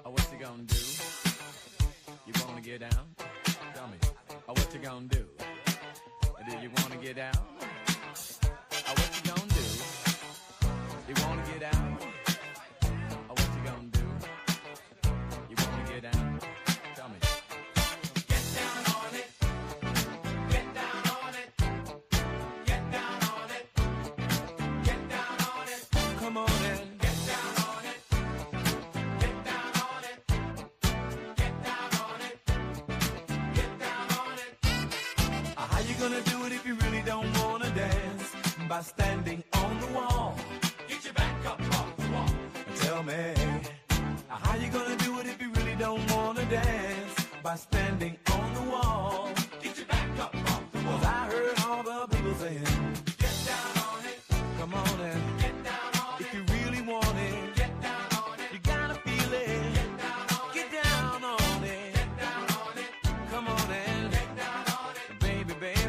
Oh, what you gonna do? You wanna get down? Tell me. Oh, what you gonna do? Do you wanna get down? Oh, what you gonna do? You wanna get down? Oh, what you gonna do? You wanna get down? Tell me. Get down on it. Get down on it. Get down on it. Get down on it. Come on in. Get down on it. Get down on it. Get down on it. Get down on it. How you gonna do it if you really don't wanna dance? By standing on the wall. Get your back up off the wall. Tell me, how you gonna do it if you really don't wanna dance? By standing on the wall. Get your back up off the wall. 'Cause I heard all the people saying, get down on it. Come on and get down on it. If you really want it, get down on it. You gotta feel it. Get down on it. Get down on it. Get down on it. Come on and get down on it. Baby, baby.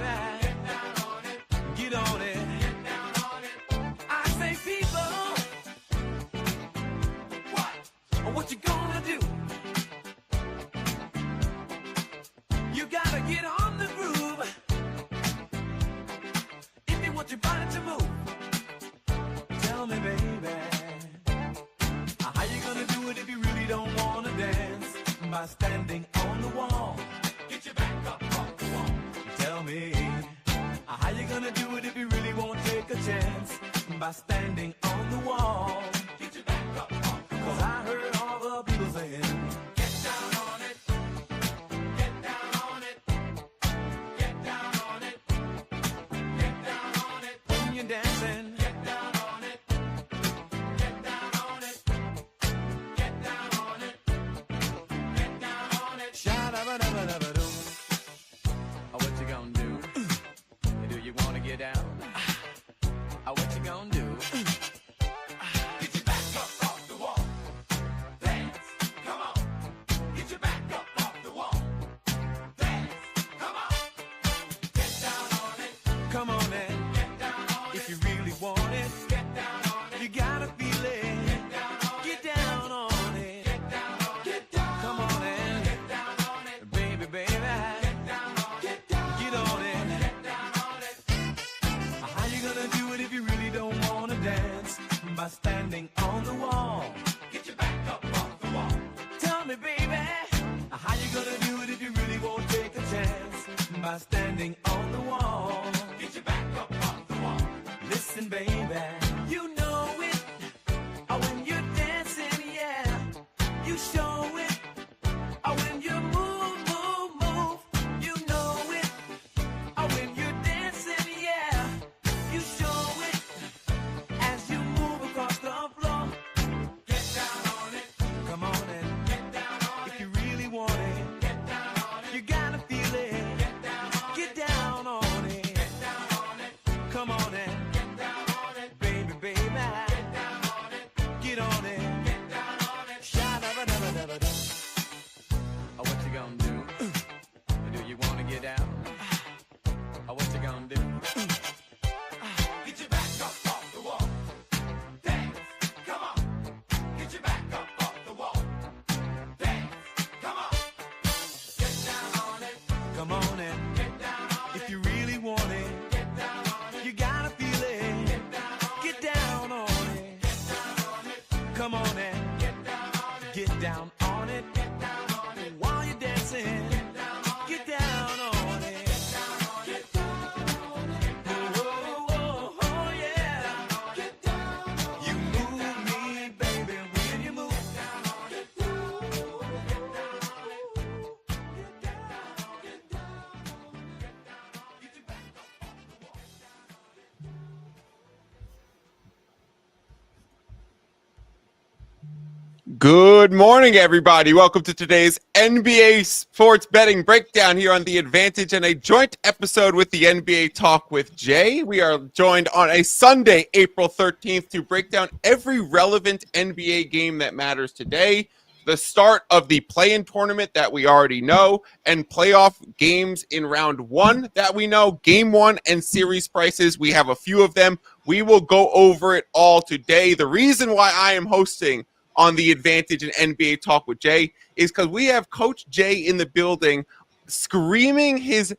Get down on it. Get on it. Get down on it. I say, people, what you gonna do? You gotta get on the groove if you want your body to move. Tell me, baby, how you gonna do it if you really don't wanna dance? By standing on the wall. Get your back up off the wall. Tell me, how you gonna do it if you really won't take a chance? By standing on the wall. Get your back up off the wall. 'Cause I heard all the people saying, get down on it. Get down on it. Get down on it. Get down on it. When you're dancing, get down on it. Get down on it. Get down on it. Get down on it. Sha-da-ba-da-ba-da-ba-doo. Oh, what you gonna do? Do you wanna get down? Oh, what you gonna do? Get your back up off the wall. Dance, come on. Get your back up off the wall. Dance, come on. Get down on it. Come on and get down on it. If you really want it, get down on it. You gotta feel it. Get down on it. Get down on it. Get down on it. Get down. Come on and get down on it. Baby, baby. Get down on it. Get down. Get on it. Get down on it. How you gonna do it if you really don't wanna dance? By standing on the wall. Get your back up off the wall. Tell me, baby, how you gonna do it if you really won't take a chance? By standing on the wall. Get your back up off the wall. Listen, baby, you know it. Oh, when you're dancing, yeah, you show it. Oh, when you move, move, move, you know it. Oh, when you're dancing, yeah, you show it. As you move across the floor, get down on it. Come on and get down on it. If you really want it, get down on it. You gotta feel it. Get down on it. Get down on it. Get down on it. Come on and get down on it. Baby, baby. Get down on it. Get on it. Get down on it. Sha-da-ba-da-ba-da-ba-da. Oh, what you gonna do? Do you wanna get down? Oh, what you gonna do? Get your back up off the wall. Dance, come on. Get your back up off the wall. Dance, come on. Get down on it. Come on and get down on it. If you really want it, get down on it. You gotta feel it. Get down on it. Get down on it. Get down on it. Come on and get down on it. Get down on it. Get down on it. While you're dancing, get down on it. Get down on it. Get down on it. Get down on it. Oh, oh, oh, oh, yeah. Get down on it. You move me, baby, when you move. Get down on it. Get down on it. Get down on it. Get down on it. Get down on it. Get down on it. Get your back up off the wall. Good morning, everybody. Welcome to today's NBA Sports Betting Breakdown here on The Advantage and a joint episode with the NBA Talk with Jay. We are joined on a Sunday, April 13th, to break down every relevant NBA game that matters today. the start of the play-in tournament that we already know, and playoff games in round 1 that we know, game 1 and series prices. We have a few of them. We will go over it all today. The reason why I am hosting on the Advantage and NBA Talk with Jay is because we have Coach Jay in the building screaming his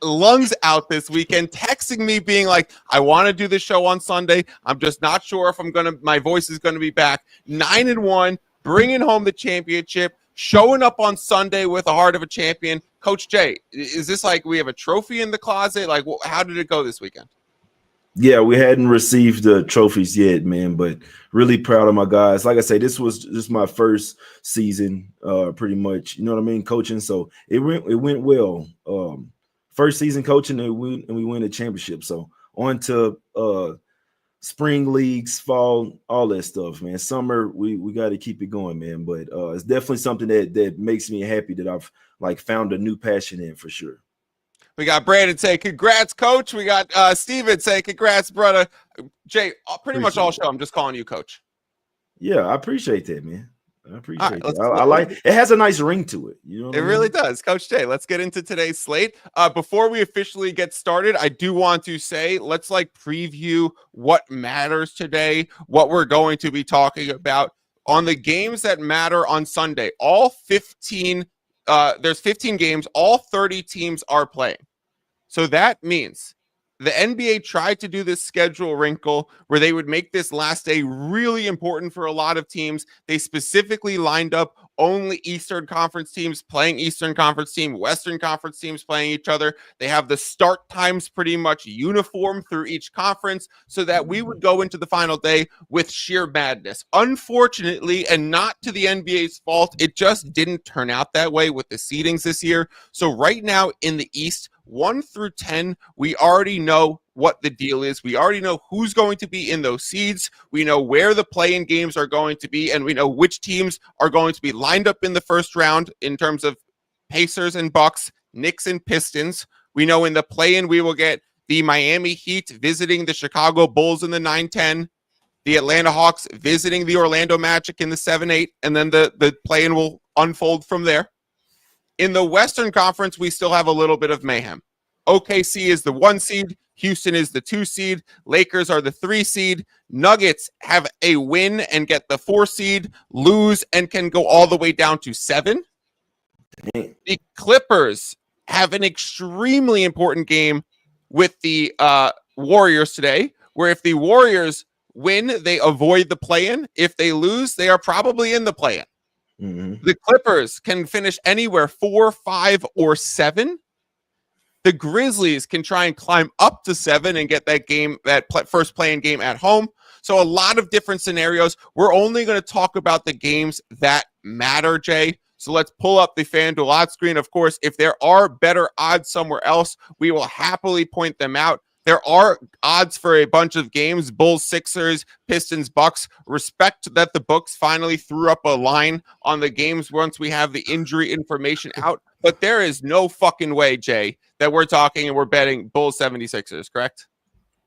lungs out this weekend, texting me being like, I want to do the show on Sunday. I'm just not sure if my voice is going to be back. 9-1, bringing home the championship, showing up on Sunday with the heart of a champion. Coach Jay, is this like we have a trophy in the closet? Like, how did it go this weekend? Yeah, we hadn't received the trophies yet, man, but really proud of my guys. Like I say, this was just my first season, pretty much, you know what I mean, coaching. So it went well. First season coaching, and we win a championship. So on to spring leagues, fall, all that stuff, man. Summer, we got to keep it going, man. But it's definitely something that makes me happy that I've like found a new passion in for sure. We got Brandon say, congrats, coach. We got Steven say, congrats, brother. Jay, pretty much all show, I'm just calling you coach. Yeah, I appreciate that, man. I appreciate it. I like it. Has a nice ring to it. You know, it really does. Coach Jay, let's get into today's slate. Before we officially get started, I do want to say, let's like preview what matters today, what we're going to be talking about on the games that matter on Sunday. All 15, there's 15 games, all 30 teams are playing. So that means the NBA tried to do this schedule wrinkle where they would make this last day really important for a lot of teams. They specifically lined up only Eastern Conference teams playing Eastern Conference team, Western Conference teams playing each other. They have the start times pretty much uniform through each conference so that we would go into the final day with sheer madness. Unfortunately, and not to the NBA's fault, it just didn't turn out that way with the seedings this year. So right now in the East, 1 through 10, we already know what the deal is. We already know who's going to be in those seeds. We know where the play-in games are going to be, and we know which teams are going to be lined up in the first round in terms of Pacers and Bucks, Knicks and Pistons. We know in the play-in we will get the Miami Heat visiting the Chicago Bulls in the 9-10, the Atlanta Hawks visiting the Orlando Magic in the 7-8, and then the play-in will unfold from there. In the Western Conference, we still have a little bit of mayhem. OKC is the 1 seed. Houston is the 2 seed. Lakers are the 3 seed. Nuggets have a win and get the 4 seed, lose and can go all the way down to 7. The Clippers have an extremely important game with the Warriors today, where if the Warriors win, they avoid the play-in. If they lose, they are probably in the play-in. Mm-hmm. The Clippers can finish anywhere 4, 5, or 7. The Grizzlies can try and climb up to 7 and get that game, first play-in game at home. So a lot of different scenarios. We're only going to talk about the games that matter, Jay. So let's pull up the FanDuel odds screen. Of course, if there are better odds somewhere else, we will happily point them out. There are odds for a bunch of games, Bulls, Sixers, Pistons, Bucks. Respect that the books finally threw up a line on the games once we have the injury information out. But there is no fucking way, Jay, that we're talking and we're betting Bulls 76ers, correct?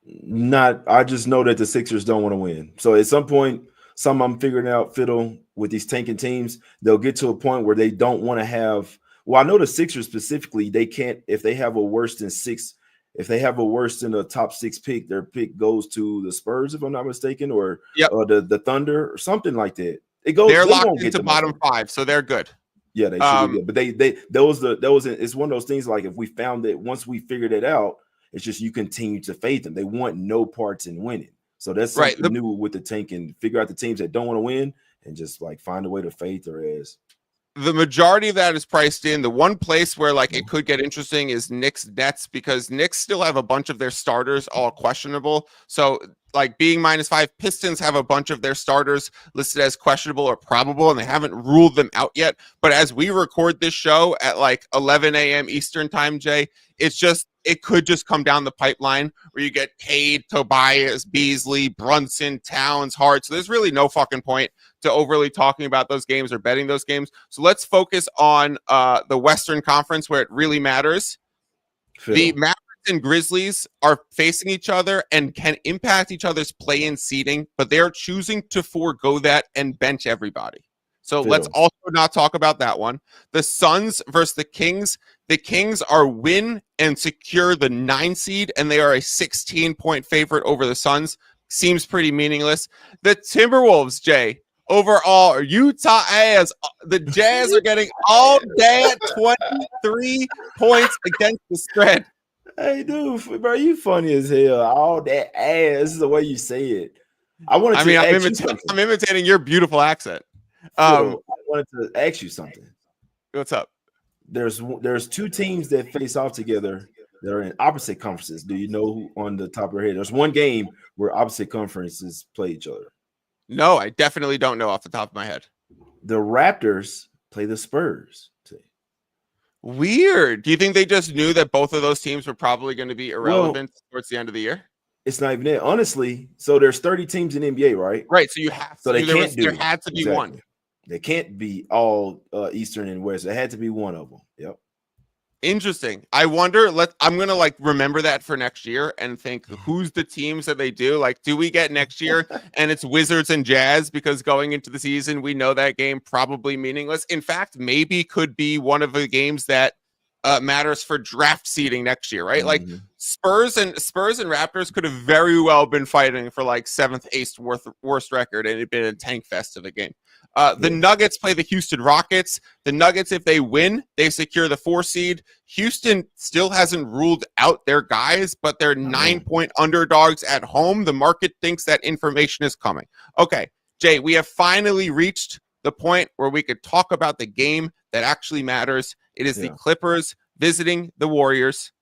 I just know that the Sixers don't want to win. So at some point, I'm figuring out, Fiddle, with these tanking teams, they'll get to a point where they don't want to have – well, I know the Sixers specifically, they can't – if they have a worse than 6 – if they have a worse than a top 6 pick, their pick goes to the Spurs, if I'm not mistaken, or the Thunder or something like that. It goes. They're locked into bottom 5, so they're good. Yeah, they should be good. But it's one of those things like if we found that once we figured it out, it's just you continue to fade them. They want no parts in winning. So that's something new with the tank and figure out the teams that don't want to win and just like find a way to fade their ass. The majority of that is priced in. The one place where like it could get interesting is Knicks Nets, because Knicks still have a bunch of their starters all questionable. So like being -5, Pistons have a bunch of their starters listed as questionable or probable, and they haven't ruled them out yet. But as we record this show at like 11 a.m. Eastern time, Jay, it could just come down the pipeline where you get Cade, Tobias, Beasley, Brunson, Towns, Hart. So there's really no fucking point to overly talking about those games or betting those games. So let's focus on the Western Conference where it really matters. Phil. The Mavericks and Grizzlies are facing each other and can impact each other's play-in seeding, but they're choosing to forego that and bench everybody. So let's Fiddle. also not talk about that one. The Suns versus the Kings. The Kings are win and secure the 9 seed, and they are a 16-point favorite over the Suns. Seems pretty meaningless. The Timberwolves, Jay, overall, Utah Jazz. The Jazz are getting all day at 23 points against the spread. Hey, dude, bro, you funny as hell. All that ass is the way you say it. I wanted I mean, to ask you something. I'm imitating your beautiful accent. Fiddle, I wanted to ask you something. What's up? There's 2 teams that face off together that are in opposite conferences. Do you know who on the top of your head? There's one game where opposite conferences play each other. No, I definitely don't know off the top of my head. The Raptors play the Spurs. Weird. Do you think they just knew that both of those teams were probably going to be irrelevant towards the end of the year? It's not even that. Honestly, so there's 30 teams in the NBA, right? Right. So you have to. So they can't there had to be one. They can't be all Eastern and West. It had to be one of them. Yep. Interesting. I wonder. I'm gonna like remember that for next year and think who's the teams that they do. Like, do we get next year and it's Wizards and Jazz because going into the season we know that game probably meaningless. In fact, maybe could be one of the games that matters for draft seeding next year, right? Mm-hmm. Like Spurs and Raptors could have very well been fighting for like 7th, 8th worst record, and it'd been a tank fest of a game. The Nuggets play the Houston Rockets. The Nuggets, if they win, they secure the 4 seed. Houston still hasn't ruled out their guys, but they're 9-point underdogs at home. The market thinks that information is coming. Okay, Jay, we have finally reached the point where we could talk about the game that actually matters. It is the Clippers visiting the Warriors.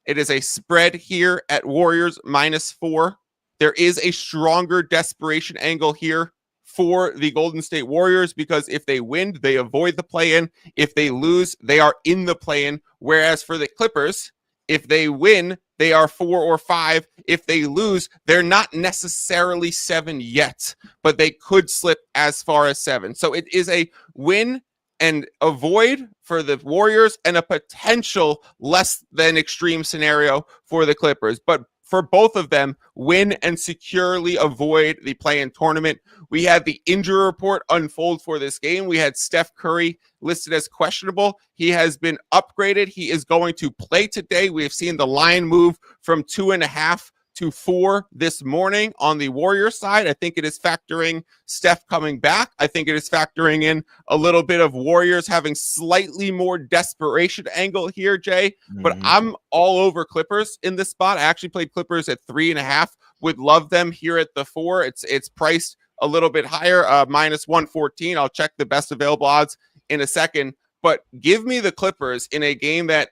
It is a spread here at Warriors -4. There is a stronger desperation angle here for the Golden State Warriors because if they win, they avoid the play-in. If they lose, they are in the play-in. Whereas for the Clippers, if they win, they are 4 or 5. If they lose, they're not necessarily 7 yet, but they could slip as far as 7. So it is a win and avoid for the Warriors and a potential less than extreme scenario for the Clippers. But for both of them, win and securely avoid the play-in tournament. We had the injury report unfold for this game. We had Steph Curry listed as questionable. He has been upgraded. He is going to play today. We have seen the line move from 2.5 to 4 this morning on the Warriors side. I think it is factoring Steph coming back. I think it is factoring in a little bit of Warriors having slightly more desperation angle here, Jay. But I'm all over Clippers in this spot. I actually played Clippers at 3.5. Would love them here at the 4. It's priced a little bit higher, -114. I'll check the best available odds in a second. But give me the Clippers in a game that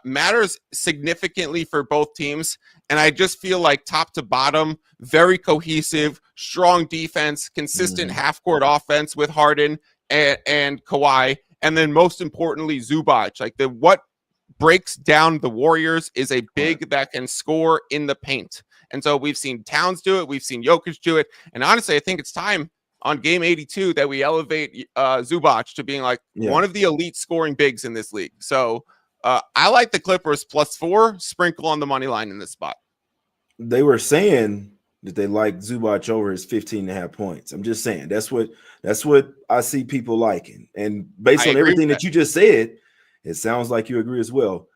matters significantly for both teams. And I just feel like top to bottom, very cohesive, strong defense, consistent half-court offense with Harden and Kawhi. And then most importantly, Zubac. Like what breaks down the Warriors is a big that can score in the paint. And so we've seen Towns do it. We've seen Jokic do it. And honestly, I think it's time on game 82 that we elevate Zubac to being like one of the elite scoring bigs in this league. So I like the Clippers +4, sprinkle on the money line in this spot. They were saying that they like Zubac over his 15.5 points. I'm just saying that's what I see people liking. And based on everything that you just said, it sounds like you agree as well.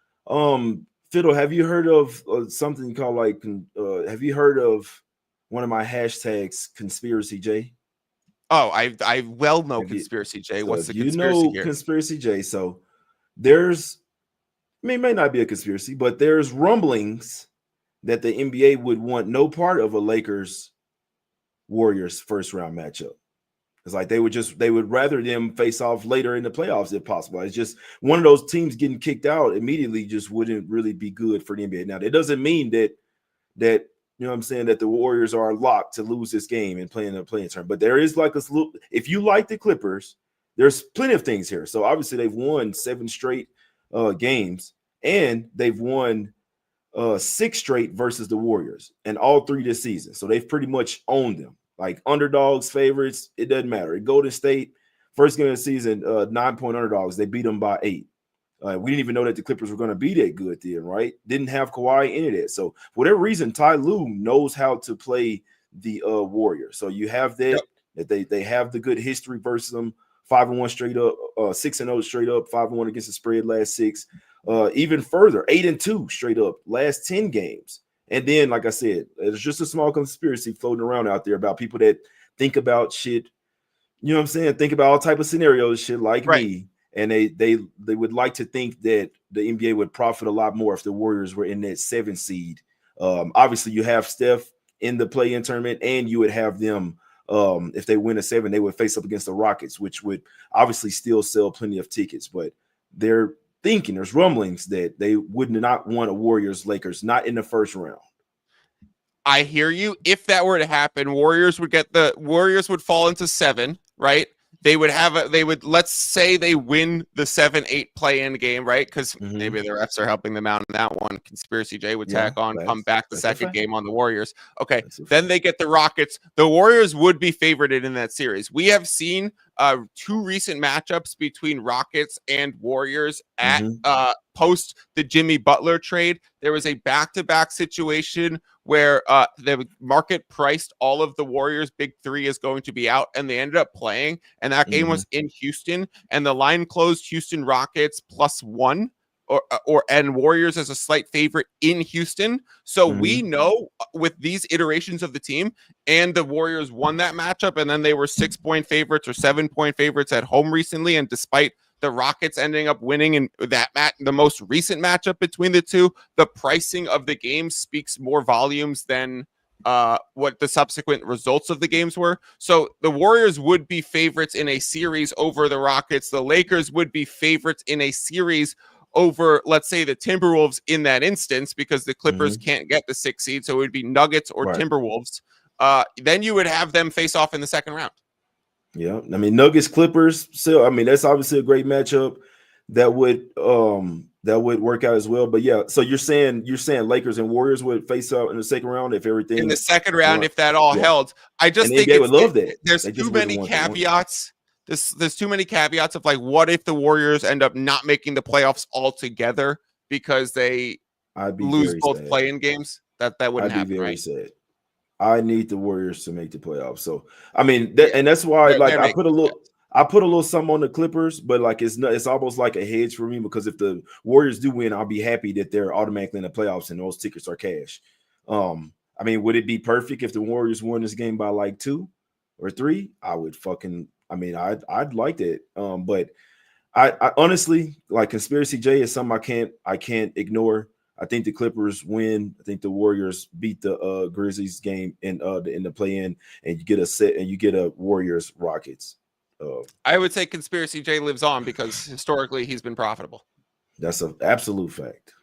Fiddle, have you heard of something called have you heard of one of my hashtags, Conspiracy J? Oh, I well know Conspiracy J. What's the conspiracy here? Conspiracy J. So there's, it may not be a conspiracy, but there's rumblings that the NBA would want no part of a Lakers Warriors first round matchup. It's like they would rather them face off later in the playoffs if possible. It's just one of those teams getting kicked out immediately just wouldn't really be good for the NBA. Now, that doesn't mean that you know what I'm saying, that the Warriors are locked to lose this game and play in a play-in tournament. But there is like if you like the Clippers, there's plenty of things here. So obviously they've won 7 straight games, and they've won 6 straight versus the Warriors, and all 3 this season. So they've pretty much owned them. Like underdogs, favorites, it doesn't matter. At Golden State, first game of the season, 9-point underdogs. They beat them by 8. We didn't even know that the Clippers were going to be that good then, right? Didn't have Kawhi in it. So for whatever reason, Ty Lue knows how to play the Warriors. So you have that they have the good history versus them. 5-1 straight up, 6-0 straight up, 5-1 against the spread last 6. Even further, 8-2 straight up last 10 games. And then, like I said, there's just a small conspiracy floating around out there about people that think about shit. You know what I'm saying? Think about all type of scenarios, shit like me. And they would like to think that the NBA would profit a lot more if the Warriors were in that 7 seed. Obviously, you have Steph in the play-in tournament, and you would have them. If they win a 7, they would face up against the Rockets, which would obviously still sell plenty of tickets. But they're thinking, there's rumblings that they would not want a Warriors-Lakers, not in the first round. I hear you. If that were to happen, Warriors would fall into 7, right? They would let's say they win the 7-8 play-in game, right? Because maybe the refs are helping them out in that one. Conspiracy J would tack on, come back the second game on the Warriors. Okay, then they get the Rockets. The Warriors would be favored in that series. We have seen 2 recent matchups between Rockets and Warriors at post the Jimmy Butler trade. There was a back-to-back situation where the market priced all of the Warriors' big 3 is going to be out, and they ended up playing. And that game was in Houston, and the line closed Houston Rockets +1, and Warriors as a slight favorite in Houston. So we know with these iterations of the team, and the Warriors won that matchup, and then they were 6-point favorites or 7-point favorites at home recently, and despite the Rockets ending up winning in the most recent matchup between the two, the pricing of the game speaks more volumes than what the subsequent results of the games were. So the Warriors would be favorites in a series over the Rockets. The Lakers would be favorites in a series over, let's say, the Timberwolves in that instance, because the Clippers can't get the 6 seed. So it would be Nuggets or Timberwolves. Then you would have them face off in the second round. Yeah, I mean Nuggets Clippers. So I mean that's obviously a great matchup that would work out as well. But yeah, so you're saying Lakers and Warriors would face out in the second round if everything in the second round if that all held. I just think they would love that. There's too many caveats. There's too many caveats of like, what if the Warriors end up not making the playoffs altogether because they lose both play-in games? That wouldn't happen. I'd be very sad. I need the Warriors to make the playoffs. So I mean, and that's why I put a little something on the Clippers, but like it's almost like a hedge for me, because if the Warriors do win, I'll be happy that they're automatically in the playoffs and those tickets are cash. I mean, would it be perfect if the Warriors won this game by like 2 or 3? I'd like that. But I honestly, like, Conspiracy J is something I can't ignore. I think the Clippers win. I think the Warriors beat the Grizzlies game in the play-in, and you get a Warriors Rockets. I would say Conspiracy J lives on because historically he's been profitable. That's an absolute fact.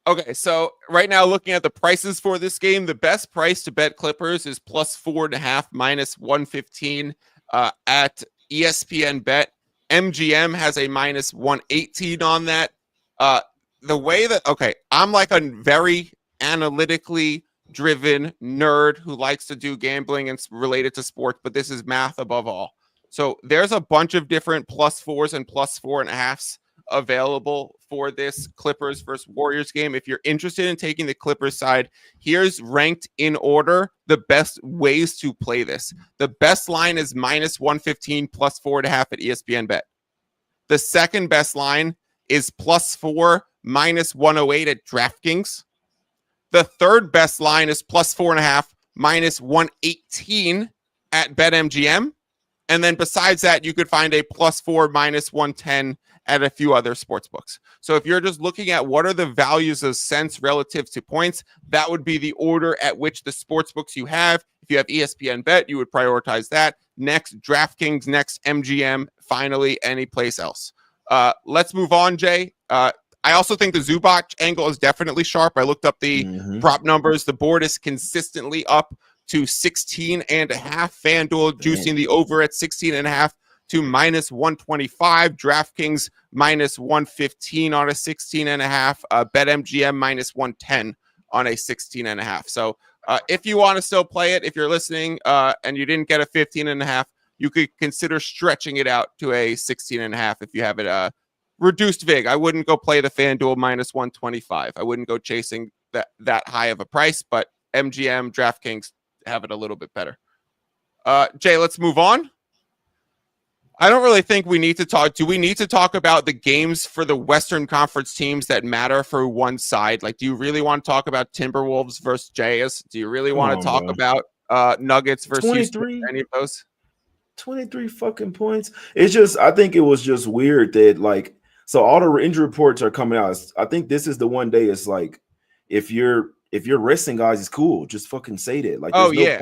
Okay, so right now looking at the prices for this game, the best price to bet Clippers is +4.5 -115 at ESPN Bet. MGM has a -118 on that. The way that, I'm like a very analytically driven nerd who likes to do gambling and related to sports, but this is math above all. So there's a bunch of different +4s and +4.5s available for this Clippers versus Warriors game. If you're interested in taking the Clippers side, here's ranked in order the best ways to play this. The best line is -115 +4.5 at ESPN Bet. The second best line is +4 -108 at DraftKings. The third best line is +4.5 -118 at BetMGM. And then besides that, you could find a +4 -110 at a few other sports books. So if you're just looking at what are the values of cents relative to points, that would be the order at which the sports books you have. If you have ESPN Bet, you would prioritize that. Next, DraftKings. Next, MGM. Finally, any place else. Let's move on, Jay. I also think the Zubac angle is definitely sharp. I looked up the prop numbers. The board is consistently up to 16.5. FanDuel juicing the over at 16.5 to -125. DraftKings -115 on a 16.5. BetMGM -110 on a 16.5. So if you want to still play it, if you're listening and you didn't get a 15.5, you could consider stretching it out to a 16.5 if you have it reduced vig. I wouldn't go play the FanDuel -125. I wouldn't go chasing that high of a price, but MGM, DraftKings have it a little bit better. Jay, let's move on. I don't really think we need to talk. Do we need to talk about the games for the Western Conference teams that matter for one side? Like, do you really want to talk about Timberwolves versus Jazz? Do you really Come want to on, talk bro. about Nuggets versus Houston? 23, Any of those? 23 fucking points. It's just, I think it was just weird that, like, so all the injury reports are coming out. I think this is the one day it's like, if you're resting guys, it's cool. Just fucking say that. Like, Oh yeah,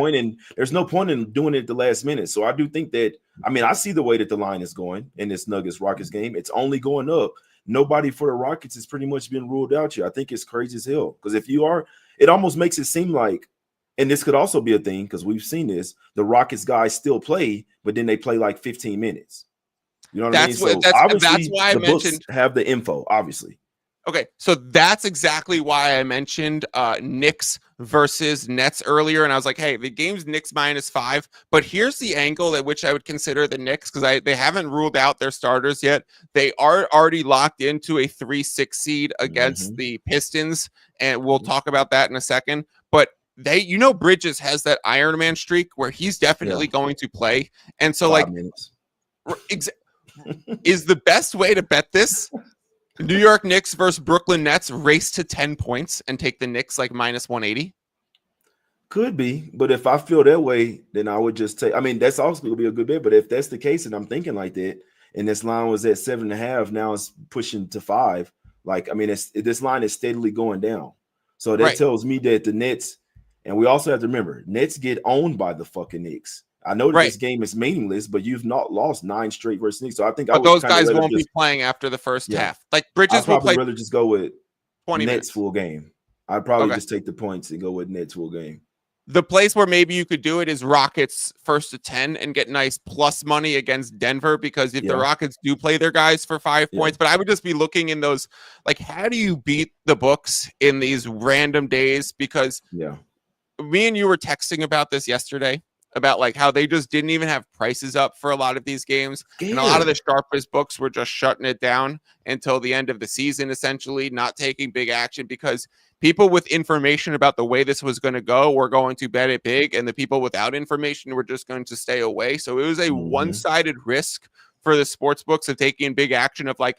there's no point in doing it at the last minute. So I do think that, I mean, I see the way that the line is going in this Nuggets Rockets game. It's only going up. Nobody for the Rockets has pretty much been ruled out here. I think it's crazy as hell. Because if you are, it almost makes it seem like, and this could also be a thing because we've seen this, the Rockets guys still play, but then they play like 15 minutes. You know what I mean? So that's obviously why I the books mentioned. have the info, obviously. Okay, so that's exactly why I mentioned Knicks versus Nets earlier, and I was like, hey, the game's Knicks -5, but here's the angle at which I would consider the Knicks, because they haven't ruled out their starters yet. They are already locked into a 3-6 seed against the Pistons, and we'll talk about that in a second. But Bridges has that Iron Man streak where he's definitely going to play, and so 5 minutes. Is the best way to bet this New York Knicks versus Brooklyn Nets race to 10 points and take the Knicks like -180? Could be, but if I feel that way, then I would just take. I mean, that's also going to be a good bet. But if that's the case, and I'm thinking like that, and this line was at 7.5, now it's pushing to 5. Like, I mean, this line is steadily going down. So that tells me that the Nets, and we also have to remember, Nets get owned by the fucking Knicks. I know that this game is meaningless, but you've not lost 9 straight versus Knicks. So I think those guys won't be playing after the first half. Like Bridges will play. I'd rather just go with 20 Nets minutes. full game. I'd probably just take the points and go with Nets full game. The place where maybe you could do it is Rockets first to 10 and get nice plus money against Denver, because if the Rockets do play their guys for 5 points, but I would just be looking in those, like, how do you beat the books in these random days? Because me and you were texting about this yesterday, about like how they just didn't even have prices up for a lot of these games. And a lot of the sharpest books were just shutting it down until the end of the season, essentially not taking big action, because people with information about the way this was going to go were going to bet it big, and the people without information were just going to stay away. So it was a one-sided risk for the sports books of taking big action, of like,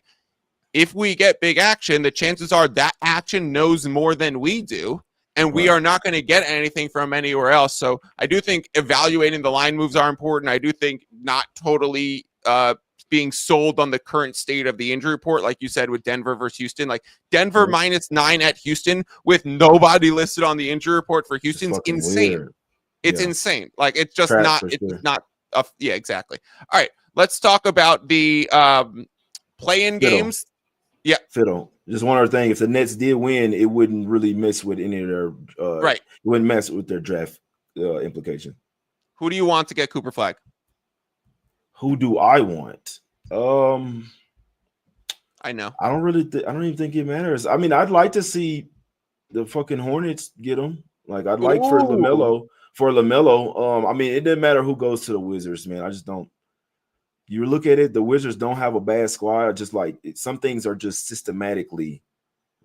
if we get big action, the chances are that action knows more than we do, and we are not going to get anything from anywhere else. So I do think evaluating the line moves are important. I do think not totally being sold on the current state of the injury report, like you said, with Denver versus Houston. Like Denver -9 at Houston with nobody listed on the injury report for Houston's insane. Weird. It's insane. Like, it's just not. It's not. Yeah, exactly. All right, let's talk about the play-in games. Yeah, Fiddle. Just one other thing: if the Nets did win, it wouldn't really mess with any of their It wouldn't mess with their draft implication. Who do you want to get Cooper Flag? Who do I want? I know. I don't even think it matters. I mean, I'd like to see the fucking Hornets get him. Like, I'd like for LaMelo. I mean, it doesn't matter who goes to the Wizards, man. I just don't. You look at it, the Wizards don't have a bad squad. Just like some things are just systematically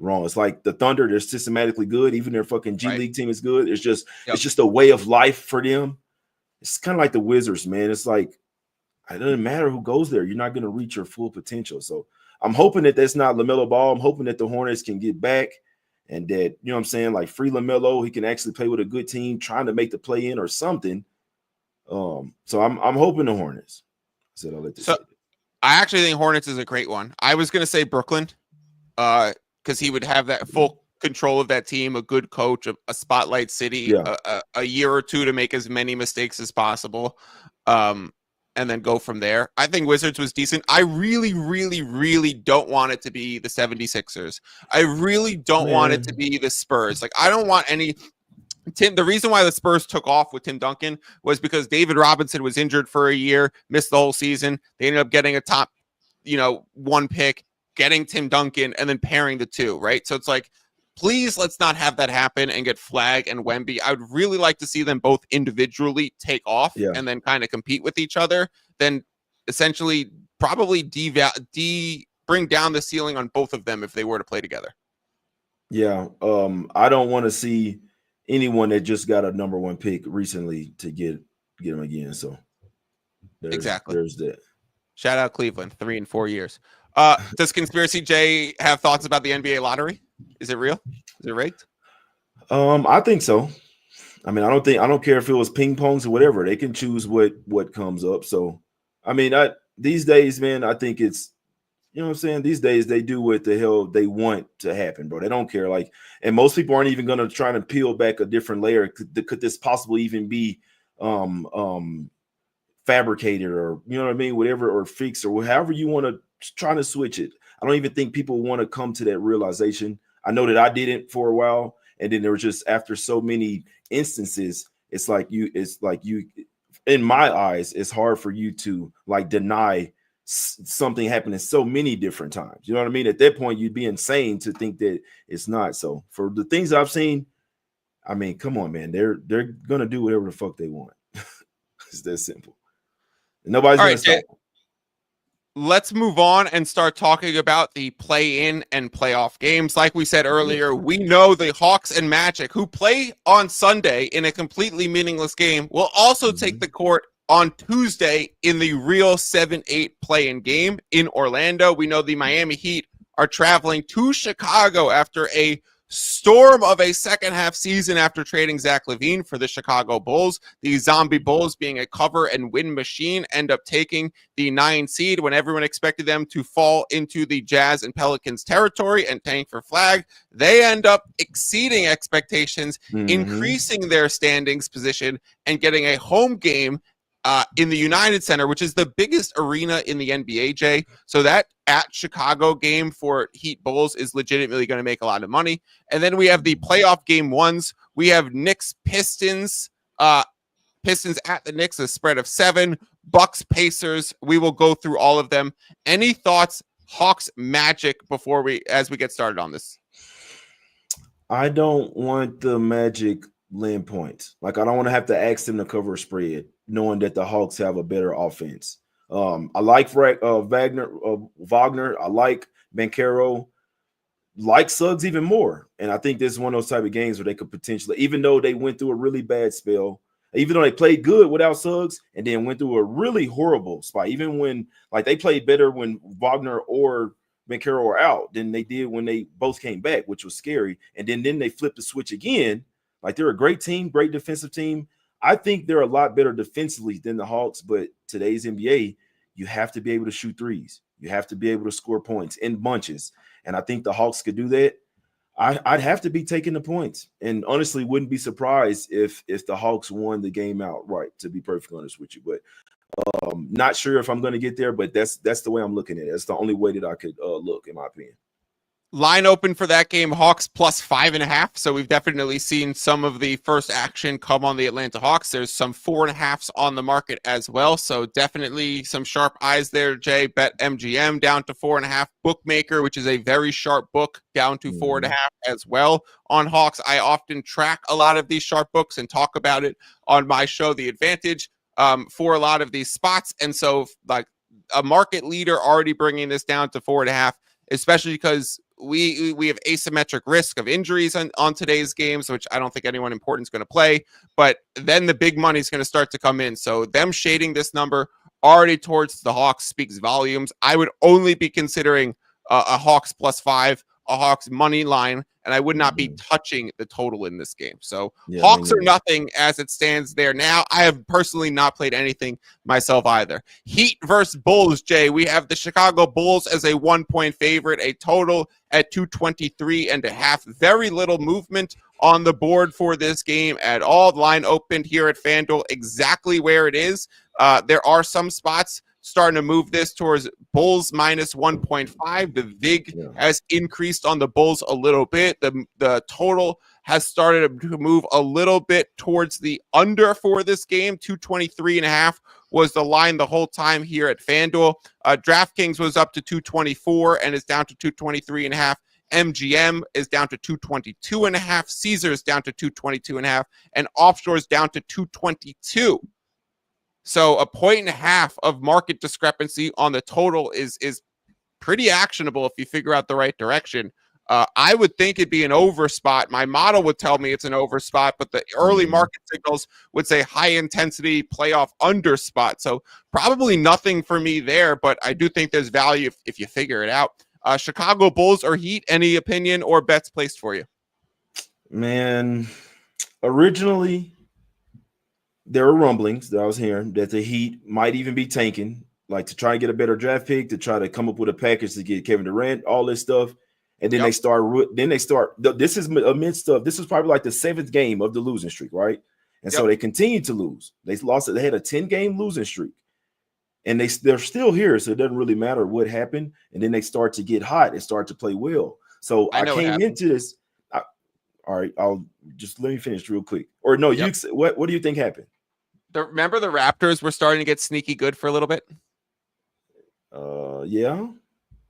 wrong. It's like the Thunder, they're systematically good. Even their fucking G League team is good. It's just a way of life for them. It's kind of like the Wizards, man. It's like, it doesn't matter who goes there. You're not going to reach your full potential. So I'm hoping that that's not LaMelo Ball. I'm hoping that the Hornets can get back, and that, you know what I'm saying, like, free LaMelo, he can actually play with a good team trying to make the play in or something. So I'm hoping the Hornets. I actually think Hornets is a great one. I was going to say Brooklyn, because he would have that full control of that team, a good coach, a spotlight city, a year or two to make as many mistakes as possible, and then go from there. I think Wizards was decent. I really, really, really don't want it to be the 76ers. I really don't want it to be the Spurs. Like, I don't want any... The reason why the Spurs took off with Tim Duncan was because David Robinson was injured for a year, missed the whole season. They ended up getting a top, 1 pick, getting Tim Duncan, and then pairing the two, right? So it's like, please, let's not have that happen and get Flag and Wemby. I would really like to see them both individually take off and then kind of compete with each other. Then essentially probably bring down the ceiling on both of them if they were to play together. Yeah. I don't want to see anyone that just got a number 1 pick recently to get him again. So there's that. Shout out Cleveland, 3 and 4 years. Does Conspiracy Jay have thoughts about the NBA lottery? Is it real? Is it rigged? I think so. I mean, I don't care if it was ping pongs or whatever. They can choose what comes up. So, I mean, these days, man, I think it's, you know what I'm saying? These days they do what the hell they want to happen, bro. They don't care. Like, and most people aren't even going to try to peel back a different layer. Could this possibly even be fabricated, or, you know what I mean? Whatever, or fixed, or however you want to try to switch it. I don't even think people want to come to that realization. I know that I didn't for a while. And then there was just, after so many instances, it's like you, in my eyes, it's hard for you to like deny something happening so many different times. You know what I mean? At that point, you'd be insane to think that it's not. So for the things I've seen, I mean, come on, man, they're gonna do whatever the fuck they want. It's that simple. And nobody's gonna stop them. Let's move on and start talking about the play-in and playoff games. Like we said earlier, we know the Hawks and Magic, who play on Sunday in a completely meaningless game, will also take the court on Tuesday in the real 7-8 play-in game in Orlando. We know the Miami Heat are traveling to Chicago after a storm of a second half season after trading Zach LaVine for the Chicago Bulls. The Zombie Bulls, being a cover and win machine, end up taking the 9 seed when everyone expected them to fall into the Jazz and Pelicans territory and tank for flag. They end up exceeding expectations, increasing their standings position, and getting a home game in the United Center, which is the biggest arena in the NBA, Jay. So that at Chicago game for Heat Bulls is legitimately going to make a lot of money. And then we have the playoff game ones. We have Knicks Pistons, Pistons at the Knicks, a spread of 7, Bucks Pacers. We will go through all of them. Any thoughts, Hawks Magic, as we get started on this? I don't want the Magic land points. Like, I don't want to have to ask them to cover a spread, knowing that the Hawks have a better offense. I like Wagner. I like Banchero. Like Suggs even more. And I think this is one of those type of games where they could potentially, even though they went through a really bad spell, even though they played good without Suggs and then went through a really horrible spot, even when, like, they played better when Wagner or Banchero were out than they did when they both came back, which was scary. And then they flipped the switch again. Like, they're a great team, great defensive team. I think they're a lot better defensively than the Hawks, but today's NBA, you have to be able to shoot threes. You have to be able to score points in bunches. And I think the Hawks could do that. I'd have to be taking the points. And honestly, wouldn't be surprised if the Hawks won the game outright, to be perfectly honest with you. But not sure if I'm going to get there, but that's the way I'm looking at it. That's the only way that I could look, in my opinion. Line open for that game, Hawks plus 5.5. So we've definitely seen some of the first action come on the Atlanta Hawks. There's some 4.5s on the market as well. So definitely some sharp eyes there, Jay. Bet MGM down to 4.5. Bookmaker, which is a very sharp book, down to 4.5 as well on Hawks. I often track a lot of these sharp books and talk about it on my show, The Advantage, for a lot of these spots. And so, like, a market leader already bringing this down to 4.5, especially because we have asymmetric risk of injuries on today's games, which I don't think anyone important is going to play. But then the big money is going to start to come in. So them shading this number already towards the Hawks speaks volumes. I would only be considering a Hawks plus 5, a Hawks money line, and I would not be touching the total in this game. So Hawks are nothing as it stands there now. I have personally not played anything myself either. Heat versus Bulls, Jay. We have the Chicago Bulls as a 1-point favorite, a total at 223.5. Very little movement on the board for this game at all. The line opened here at FanDuel exactly where it is. There are some spots starting to move this towards Bulls minus 1.5. The VIG has increased on the Bulls a little bit. The total has started to move a little bit towards the under for this game. 223.5 was the line the whole time here at FanDuel. DraftKings was up to 224 and is down to 223.5. MGM is down to 222.5. Caesars down to 222.5. And Offshore's down to 222. So 1.5 of market discrepancy on the total is pretty actionable if you figure out the right direction. I would think it'd be an over spot. My model would tell me it's an over spot, but the early market signals would say high intensity playoff under spot. So probably nothing for me there, but I do think there's value if you figure it out. Chicago Bulls or Heat, any opinion or bets placed for you? Man, originally there were rumblings that I was hearing that the Heat might even be tanking, like to try and get a better draft pick, to try to come up with a package to get Kevin Durant, all this stuff. And then they start. This is amidst stuff. This is probably like the 7th game of the losing streak, right? And so they continue to lose. They lost. They had a 10-game losing streak, and they're still here. So it doesn't really matter what happened. And then they start to get hot and start to play well. So I came into this. All right, I'll just let me finish real quick. Or no, what do you think happened? Remember the Raptors were starting to get sneaky good for a little bit? Yeah.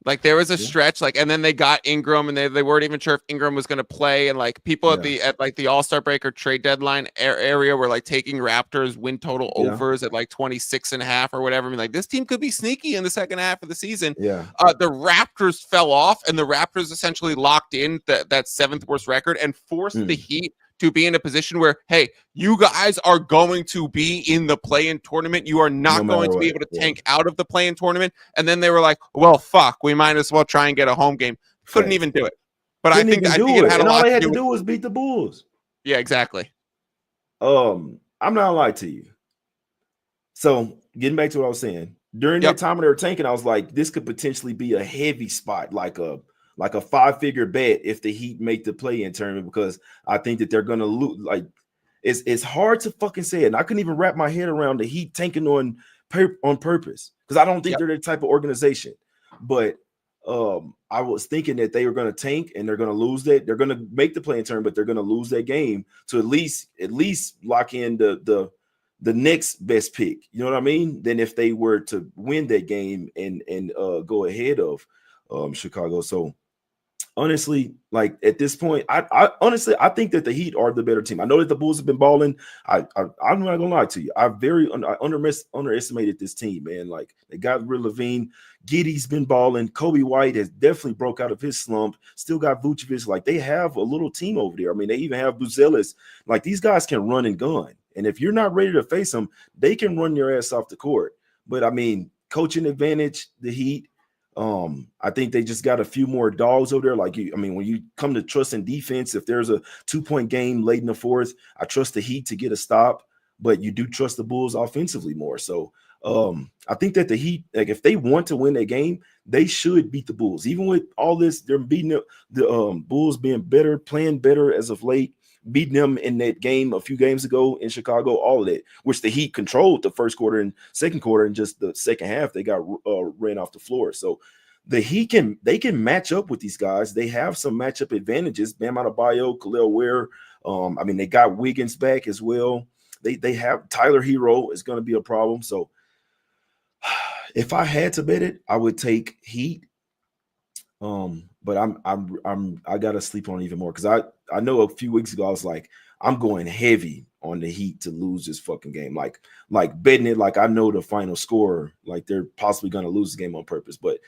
Like there was a stretch, like, and then they got Ingram, and they weren't even sure if Ingram was going to play. And like people at the All-Star break or trade deadline area were like taking Raptors win total overs at like 26.5 or whatever. I mean, like this team could be sneaky in the second half of the season. Yeah. The Raptors fell off, and the Raptors essentially locked in that 7th worst record and forced the Heat to be in a position where, hey, you guys are going to be in the play-in tournament. You are not going to be able to tank out of the play-in tournament. And then they were like, well, fuck, we might as well try and get a home game. Couldn't even do it. But I think it had a lot all they had to do was beat the Bulls. Yeah, exactly. I'm not gonna lie to you. So getting back to what I was saying, during that time when they were tanking, I was like, this could potentially be a heavy spot, like a 5-figure bet if the Heat make the play-in tournament, because I think that they're gonna lose. Like it's hard to fucking say it. And I couldn't even wrap my head around the Heat tanking on purpose, because I don't think they're the type of organization. But I was thinking that they were going to tank and they're going to lose that. They're going to make the play-in tournament, but they're going to lose that game to at least lock in the next best pick. You know what I mean? Than if they were to win that game and go ahead of Chicago. So honestly, like at this point, I honestly think that the Heat are the better team. I know that the Bulls have been balling. I'm not gonna lie to you. I underestimated this team, man. Like they got rid of Levine. Giddey's been balling. Kobe White has definitely broke out of his slump. Still got Vucevic. Like they have a little team over there. I mean, they even have Buzelis. Like these guys can run and gun. And if you're not ready to face them, they can run your ass off the court. But I mean, coaching advantage, the Heat. I think they just got a few more dogs over there. Like when you come to trusting defense, if there's a 2-point game late in the fourth, I trust the Heat to get a stop, but you do trust the Bulls offensively more. So I think that the Heat, like if they want to win that game, they should beat the Bulls. Even with all this, they're beating the Bulls being better, playing better as of late, beating them in that game a few games ago in Chicago, all of that, which the Heat controlled the first quarter and second quarter, and just the second half they got ran off the floor. So the Heat can match up with these guys. They have some matchup advantages. Bam Adebayo, Khalil Ware. They got Wiggins back as well. They have Tyler Hero is going to be a problem. So if I had to bet it, I would take Heat. But I gotta sleep on it even more, because I know a few weeks ago I was like, I'm going heavy on the Heat to lose this fucking game, like betting it like I know the final score, like they're possibly gonna lose the game on purpose. But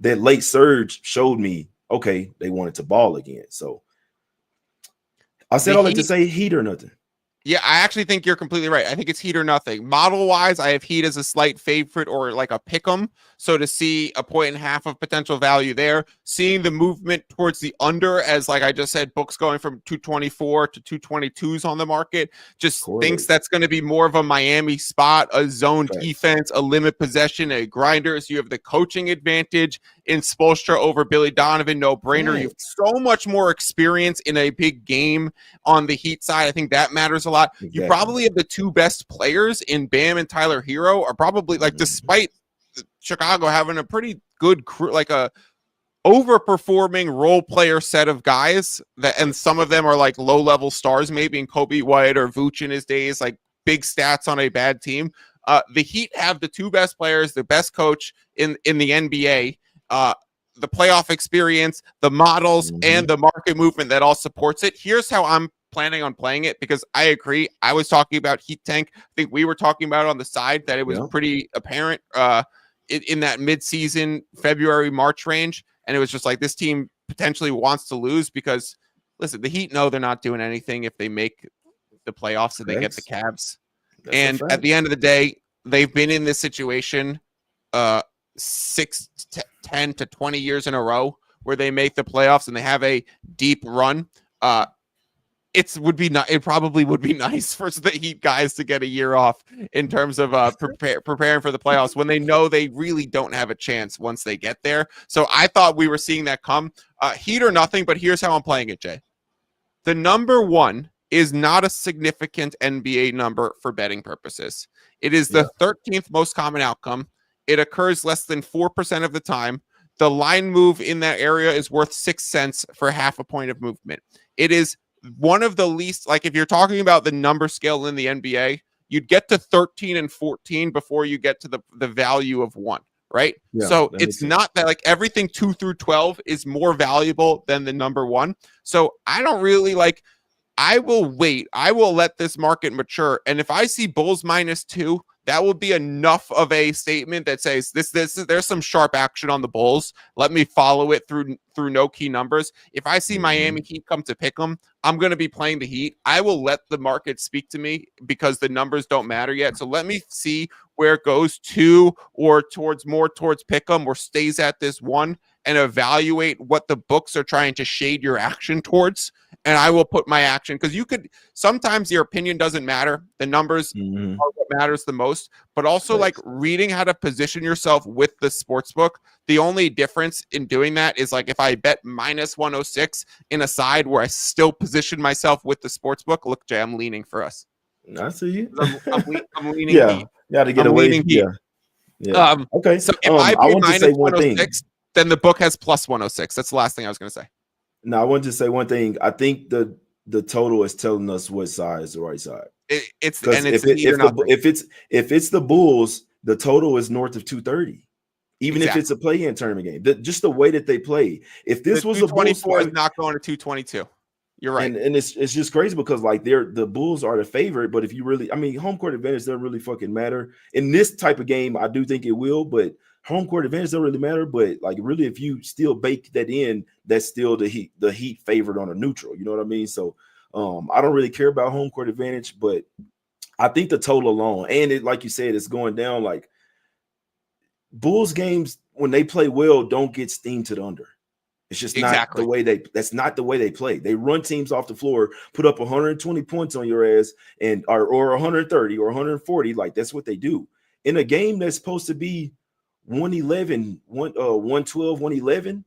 that late surge showed me, okay, they wanted to ball again. So I said all that to say Heat or nothing. Yeah, I actually think you're completely right. I think it's Heat or nothing. Model-wise, I have Heat as a slight favorite or like a pick'em. So to see 1.5 of potential value there, seeing the movement towards the under, as like I just said, books going from 224 to 222s on the market, just thinks that's going to be more of a Miami spot, a zone defense, a limit possession, a grinder. So you have the coaching advantage in Spoelstra over Billy Donovan, no brainer. You have so much more experience in a big game on the Heat side. I think that matters a lot. Exactly. You probably have the two best players in Bam and Tyler Hero are probably like, despite Chicago having a pretty good crew, like a overperforming role player set of guys that, and some of them are like low level stars, maybe in Kobe White or Vooch in his days, like big stats on a bad team. The Heat have the two best players, the best coach in the NBA, the playoff experience, the models, and the market movement that all supports it. Here's how I'm planning on playing it, because I agree. I was talking about Heat tank. I think we were talking about it on the side that it was pretty apparent in that mid-season February, March range. And it was just like this team potentially wants to lose because, listen, the Heat know they're not doing anything if they make the playoffs and they get the Cavs. That's and at the end of the day, they've been in this situation 6 to 10 to 20 years in a row where they make the playoffs and they have a deep run. It probably would be nice for the Heat guys to get a year off in terms of preparing for the playoffs when they know they really don't have a chance once they get there. So I thought we were seeing that come. Heat or nothing, but here's how I'm playing it, Jay. The number 1 is not a significant NBA number for betting purposes. It is the 13th most common outcome. It occurs less than 4% of the time. The line move in that area is worth 6 cents for half a point of movement. It is one of the least, like if you're talking about the number scale in the NBA, you'd get to 13 and 14 before you get to the value of 1, right? Yeah, so it's not that like everything 2 through 12 is more valuable than the number 1. So I don't really like, I will wait. I will let this market mature. And if I see Bulls -2, that will be enough of a statement that says there's some sharp action on the Bulls. Let me follow it through no key numbers. If I see Miami Heat come to pick them, I'm going to be playing the Heat. I will let the market speak to me because the numbers don't matter yet. So let me see where it goes to or towards pick them or stays at this 1 and evaluate what the books are trying to shade your action towards. And I will put my action because sometimes your opinion doesn't matter. The numbers are what matters the most, but also like reading how to position yourself with the sports book. The only difference in doing that is like if I bet -106 in a side where I still position myself with the sports book. Look, Jay, I'm leaning for us. I see you. I'm leaning. Yeah, you got to get away. Yeah. Okay. So if I want to say one thing, then the book has +106. That's the last thing I was going to say. No, I want to say one thing. I think the total is telling us what side is the right side. If it's the Bulls, the total is north of 230. Even if it's a play-in tournament game, just the way that they play. If this was a Bulls, is not going to 222. You're right, and it's just crazy because like the Bulls are the favorite. But if you really, I mean, home court advantage doesn't really fucking matter in this type of game. I do think it will, but home court advantage doesn't really matter. But like really, if you still bake that in, that's still the Heat favored on a neutral. You know what I mean? So I don't really care about home court advantage, but I think the total alone, and it, like you said, it's going down. Like Bulls games when they play well don't get steamed to the under. It's just not the way that's not the way they play. They run teams off the floor, put up 120 points on your ass or 130 or 140. Like that's what they do. In a game that's supposed to be 111, 112, 111,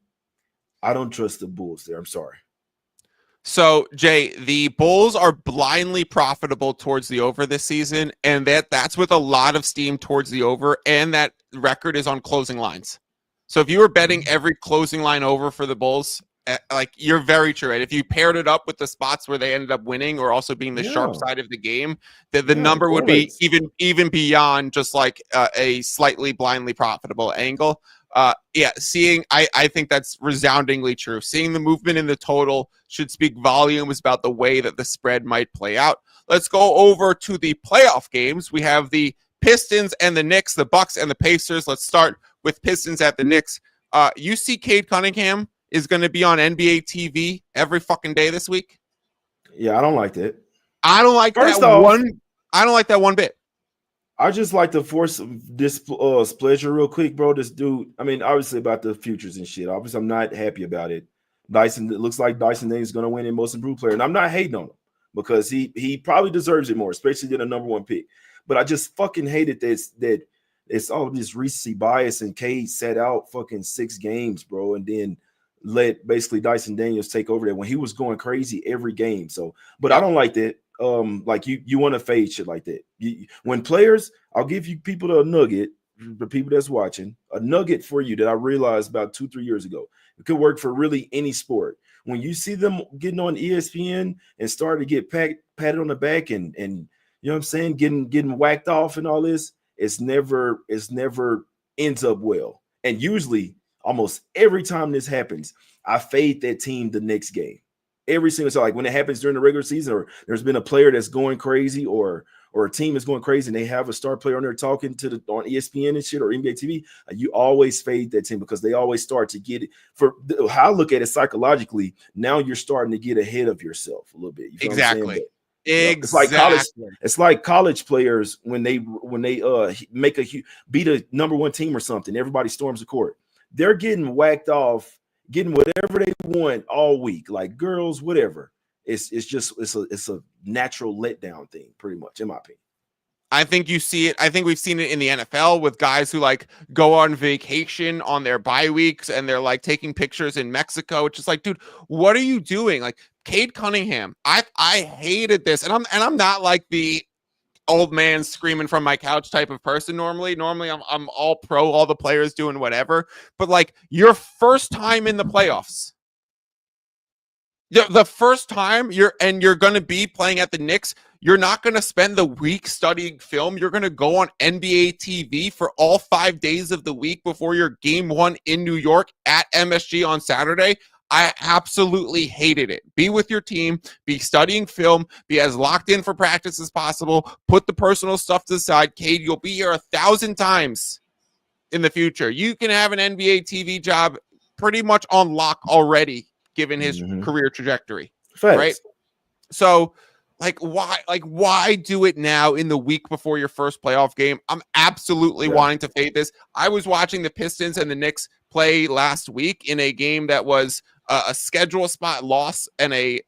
I don't trust the Bulls there. I'm sorry. So, Jay, the Bulls are blindly profitable towards the over this season, and that's with a lot of steam towards the over, and that record is on closing lines. So if you were betting every closing line over for the Bulls, like you're very true. Right? If you paired it up with the spots where they ended up winning or also being the sharp side of the game, the number would be even beyond just like a slightly blindly profitable angle. I think that's resoundingly true. Seeing the movement in the total should speak volumes about the way that the spread might play out. Let's go over to the playoff games. We have the Pistons and the Knicks, the Bucks and the Pacers. Let's start with Pistons at the Knicks. You see Cade Cunningham is going to be on NBA TV every fucking day this week. Yeah, I don't like that. I don't like that one bit. I just like to force this pleasure real quick, bro. This dude, I mean, obviously about the futures and shit. Obviously, I'm not happy about it. It looks like Dyson Daniels is going to win in most improved player. And I'm not hating on him because he probably deserves it more, especially than a number 1 pick. But I just fucking hated that it's all this recency bias and Cade sat out fucking 6 games, bro, and then let basically Dyson Daniels take over that when he was going crazy every game. So, but I don't like that. Like you want to fade shit like that. When players, I'll give you people a nugget, the people that's watching, a nugget for you that I realized about 2-3 years ago. It could work for really any sport. When you see them getting on ESPN and start to get patted on the back and you know what I'm saying, getting whacked off and all this, it's never ends up well. And usually, almost every time this happens, I fade that team the next game. Every single time, like when it happens during the regular season, or there's been a player that's going crazy, or or a team is going crazy and they have a star player on there talking to on ESPN and shit or NBA TV, you always fade that team because they always start to get it. For how I look at it psychologically, now you're starting to get ahead of yourself a little bit. You feel Exactly. what I'm saying? Exactly. It's like college. It's like college players when they make beat a number one team or something. Everybody storms the court. They're getting whacked off, getting whatever they want all week, like girls, whatever. It's a natural letdown thing, pretty much, in my opinion. I think you see it. I think we've seen it in the NFL with guys who like go on vacation on their bye weeks and they're like taking pictures in Mexico. It's just like, dude, what are you doing? Like Cade Cunningham, I hated this, and I'm not like the old man screaming from my couch type of person normally. Normally I'm all pro, all the players doing whatever. But like your first time in the playoffs. The first time you're going to be playing at the Knicks, you're not going to spend the week studying film. You're going to go on NBA TV for all 5 days of the week before your game one in New York at MSG on Saturday. I absolutely hated it. Be with your team, be studying film, be as locked in for practice as possible, put the personal stuff to the side. Cade, you'll be here 1,000 times in the future. You can have an NBA TV job pretty much on lock already, given his career trajectory. Facts. Right? So, why do it now in the week before your first playoff game? I'm absolutely wanting to fade this. I was watching the Pistons and the Knicks play last week in a game that was a schedule spot loss and a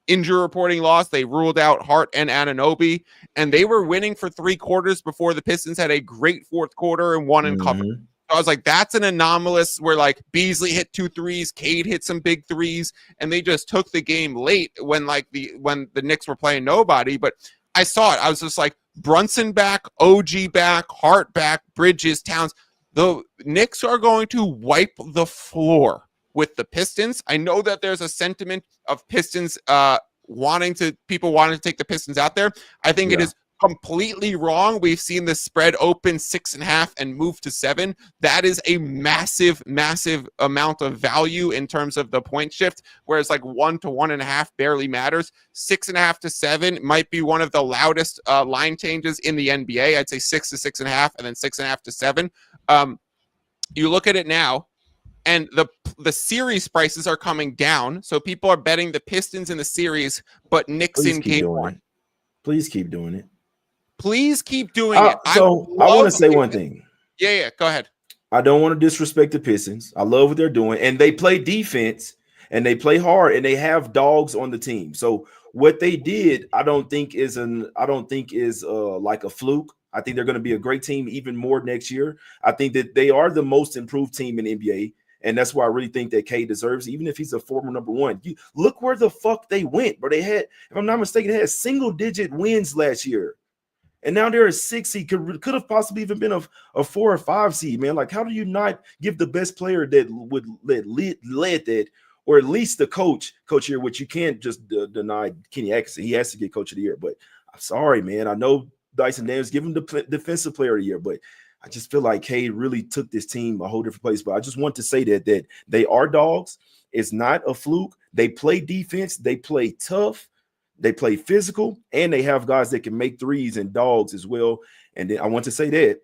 injury reporting loss. They ruled out Hart and Anunoby, and they were winning for 3 quarters before the Pistons had a great fourth quarter and won in cover. So I was like, that's an anomalous where like Beasley hit 2 threes, Cade hit some big threes, and they just took the game late when the Knicks were playing nobody. But I saw it. I was just like, Brunson back, OG back, Hart back, Bridges, Towns. The Knicks are going to wipe the floor with the Pistons. I know that there's a sentiment of Pistons wanting to take the Pistons out there. I think it is completely wrong. We've seen the spread open 6.5 and move to 7. That is a massive amount of value in terms of the point shift, whereas like 1 to 1.5 barely matters. 6.5 to 7 might be one of the loudest line changes in the NBA. I'd say 6 to 6.5 and then 6.5 to 7. You look at it now, and the series prices are coming down, so people are betting the Pistons in the series, but Knicks in game one. Please keep doing it. Please keep doing it. So I want to say one thing. Yeah, go ahead. I don't want to disrespect the Pistons. I love what they're doing, and they play defense and they play hard, and they have dogs on the team. So what they did, I don't think is like a fluke. I think they're going to be a great team even more next year. I think that they are the most improved team in the NBA. And that's why I really think that Cade deserves, even if he's a former number one. Look where the fuck they went, bro. They had, if I'm not mistaken, they had single-digit wins last year. And now they're a 6 seed. Could have possibly even been a 4 or 5 seed, man. Like, how do you not give the best player that would led that, or at least the coach here, which you can't just deny Kenny Atkinson. He has to get coach of the year. But I'm sorry, man. I know Dyson Daniels give him the defensive player of the year, but I just feel like Cade really took this team a whole different place. But I just want to say that they are dogs. It's not a fluke. They play defense. They play tough. They play physical. And they have guys that can make threes and dogs as well. And then I want to say that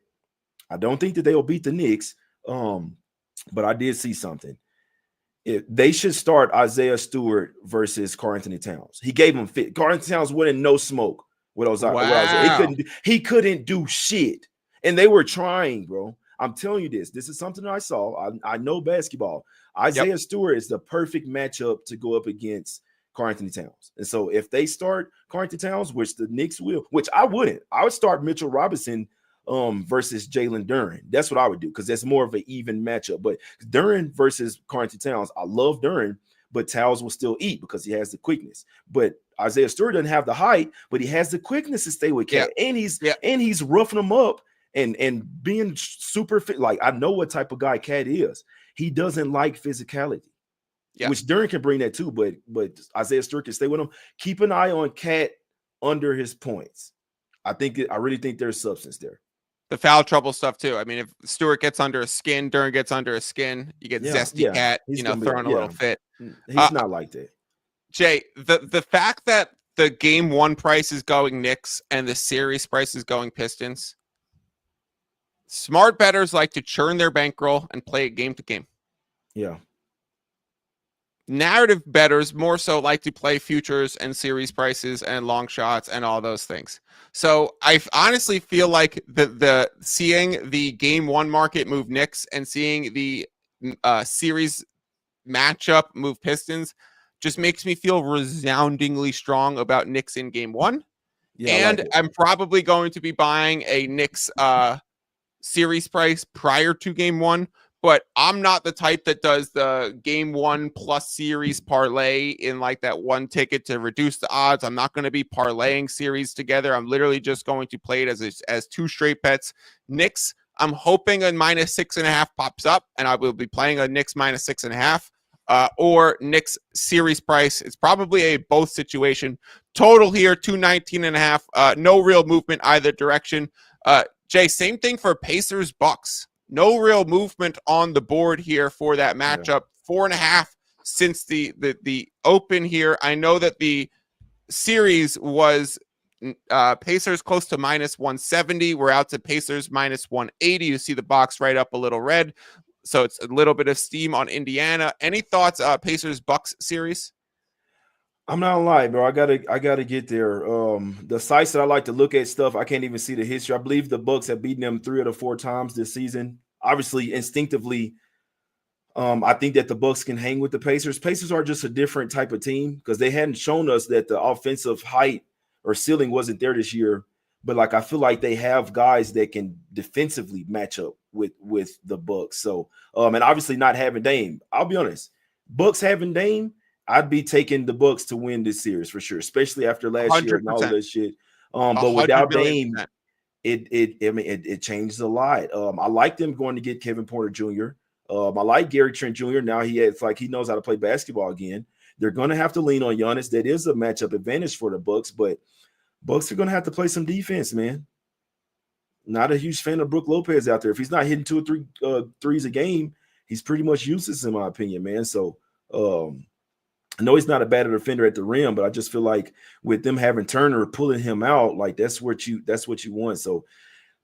I don't think that they will beat the Knicks. But I did see something. They should start Isaiah Stewart versus Karl-Anthony Towns. He gave him fit. Karl-Anthony Towns went in no smoke. He couldn't do shit. And they were trying, bro. I'm telling you this. This is something I saw. I know basketball. Isaiah Stewart is the perfect matchup to go up against Karl-Anthony Towns. And so if they start Karl-Anthony Towns, which the Knicks will, which I wouldn't. I would start Mitchell Robinson versus Jalen Duren. That's what I would do, because that's more of an even matchup. But Duren versus Karl-Anthony Towns, I love Duren, but Towns will still eat because he has the quickness. But Isaiah Stewart doesn't have the height, but he has the quickness to stay with Cat. And he's roughing them up. And being super fit, like, I know what type of guy Cat is. He doesn't like physicality, which Duren can bring that too. But Isaiah Stewart can stay with him. Keep an eye on Cat under his points. I really think there's substance there. The foul trouble stuff too. I mean, if Stewart gets under a skin, Duren gets under a skin, you get zesty Cat, throwing a little fit. He's not like that. Jay, the fact that the game one price is going Knicks and the series price is going Pistons, smart bettors like to churn their bankroll and play it game to game. Yeah. Narrative bettors more so like to play futures and series prices and long shots and all those things. So I honestly feel like the seeing the game one market move Knicks and seeing the series matchup move Pistons just makes me feel resoundingly strong about Knicks in game one. Yeah, And I'm probably going to be buying a Knicks series price prior to game one, but I'm not the type that does the game one plus series parlay in like that one ticket to reduce the odds. I'm not going to be parlaying series together. I'm literally just going to play it as two straight bets. Knicks, I'm hoping a -6.5 pops up, and I will be playing a Knicks -6.5. Or Knicks series price. It's probably a both situation. Total here, 219.5. No real movement either direction. Jay, same thing for Pacers Bucks. No real movement on the board here for that matchup. 4.5 since the open here. I know that the series was Pacers close to -170. We're out to Pacers -180. You see the box right up a little red. So it's a little bit of steam on Indiana. Any thoughts, Pacers Bucks series? I'm not gonna lie, bro. I gotta get there. The sites that I like to look at stuff, I can't even see the history. I believe the Bucks have beaten them 3 out of 4 times this season. Obviously, instinctively, I think that the Bucks can hang with the Pacers. Pacers are just a different type of team because they hadn't shown us that the offensive height or ceiling wasn't there this year. But like I feel like they have guys that can defensively match up with the Bucks. So and obviously not having Dame. I'll be honest, Bucks having Dame, I'd be taking the Bucks to win this series for sure, especially after last year and all of that shit. But without Dame, it changes a lot. I like them going to get Kevin Porter Jr. I like Gary Trent Jr. Now he knows how to play basketball again. They're going to have to lean on Giannis. That is a matchup advantage for the Bucks, but Bucks are going to have to play some defense, man. Not a huge fan of Brook Lopez out there. If he's not hitting 2 or 3 threes a game, he's pretty much useless in my opinion, man. So I know he's not a bad defender at the rim, but I just feel like with them having Turner pulling him out, like that's what you want. So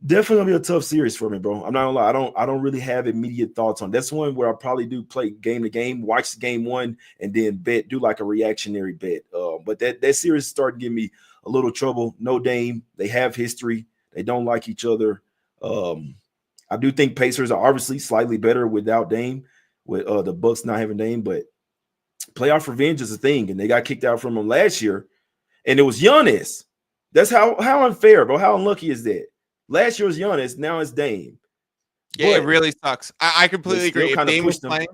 definitely gonna be a tough series for me, bro. I'm not gonna lie. I don't really have immediate thoughts on that's one where I probably do play game to game, watch game one, and then do like a reactionary bet. But that series started giving me a little trouble. No Dame. They have history. They don't like each other. I do think Pacers are obviously slightly better without Dame, with the Bucks not having Dame, but playoff revenge is a thing, and they got kicked out from them last year, and it was Giannis. That's how unfair, bro. How unlucky is that? Last year was Giannis, now it's Dame. Yeah, it really sucks. I completely agree. If Dame was playing,